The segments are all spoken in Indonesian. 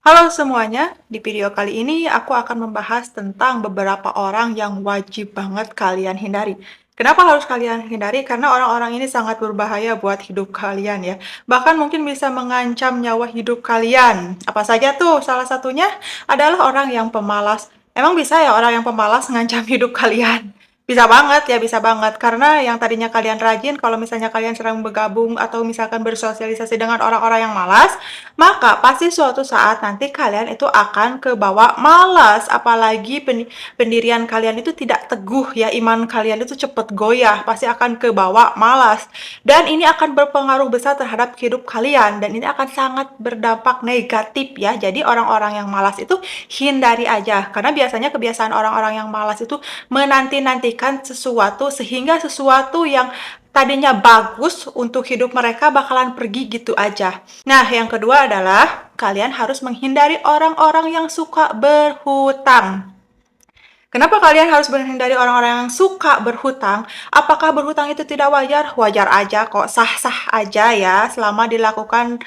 Halo semuanya, di video kali ini aku akan membahas tentang beberapa orang yang wajib banget kalian hindari. Kenapa harus kalian hindari? Karena orang-orang ini sangat berbahaya buat hidup kalian ya. Bahkan mungkin bisa mengancam nyawa hidup kalian. Apa saja tuh? Salah satunya adalah orang yang pemalas. Emang bisa ya orang yang pemalas mengancam hidup kalian? Bisa banget ya, bisa banget. Karena yang tadinya kalian rajin, kalau misalnya kalian sedang bergabung atau misalkan bersosialisasi dengan orang-orang yang malas, maka pasti suatu saat nanti kalian itu akan kebawa malas, apalagi pendirian kalian itu tidak teguh ya, iman kalian itu cepet goyah, pasti akan kebawa malas. Dan ini akan berpengaruh besar terhadap hidup kalian, dan ini akan sangat berdampak negatif ya. Jadi orang-orang yang malas itu hindari aja, karena biasanya kebiasaan orang-orang yang malas itu menanti-nantikan sesuatu, sehingga sesuatu yang tadinya bagus untuk hidup mereka bakalan pergi gitu aja. Nah, yang kedua adalah kalian harus menghindari orang-orang yang suka berhutang. Kenapa kalian harus menghindari orang-orang yang suka berhutang? Apakah berhutang itu tidak wajar? Wajar aja kok, sah-sah aja ya, selama dilakukan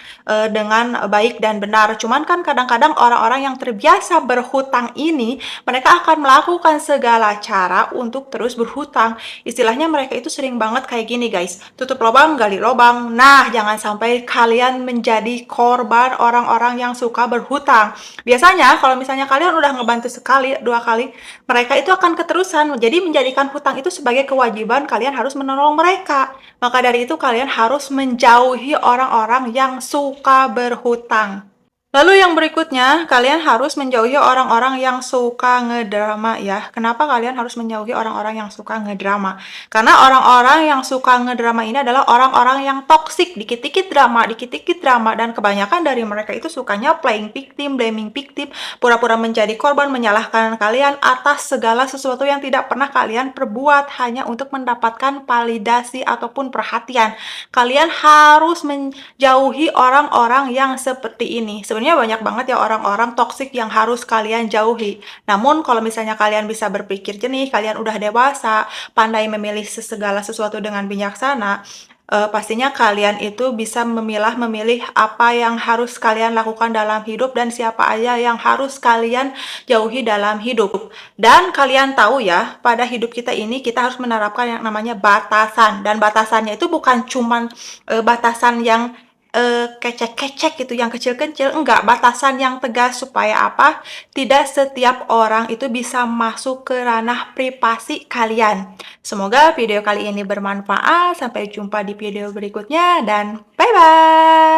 dengan baik dan benar. Cuman kan kadang-kadang orang-orang yang terbiasa berhutang ini, mereka akan melakukan segala cara untuk terus berhutang. Istilahnya mereka itu sering banget kayak gini guys, tutup lubang, gali lubang. Nah, jangan sampai kalian menjadi korban orang-orang yang suka berhutang. Biasanya kalau misalnya kalian udah ngebantu sekali, dua kali, mereka itu akan keterusan. Jadi menjadikan hutang itu sebagai kewajiban, kalian harus menolong mereka. Maka dari itu kalian harus menjauhi orang-orang yang suka berhutang. Lalu yang berikutnya, kalian harus menjauhi orang-orang yang suka ngedrama ya. Kenapa kalian harus menjauhi orang-orang yang suka ngedrama? Karena orang-orang yang suka ngedrama ini adalah orang-orang yang toksik, dikit-dikit drama, dan kebanyakan dari mereka itu sukanya playing victim, blaming victim, pura-pura menjadi korban, menyalahkan kalian atas segala sesuatu yang tidak pernah kalian perbuat hanya untuk mendapatkan validasi ataupun perhatian. Kalian harus menjauhi orang-orang yang seperti ini. Sebenarnya banyak banget ya orang-orang toksik yang harus kalian jauhi. Namun kalau misalnya kalian bisa berpikir jernih, kalian udah dewasa, pandai memilih segala sesuatu dengan bijaksana, pastinya kalian itu bisa memilih apa yang harus kalian lakukan dalam hidup dan siapa aja yang harus kalian jauhi dalam hidup. Dan kalian tahu ya, pada hidup kita ini kita harus menerapkan yang namanya batasan. Dan batasannya itu bukan cuman batasan yang kecek-kecek gitu, yang kecil-kecil, enggak, batasan yang tegas supaya apa? Tidak setiap orang itu bisa masuk ke ranah privasi kalian. Semoga video kali ini bermanfaat. Sampai jumpa di video berikutnya dan bye-bye.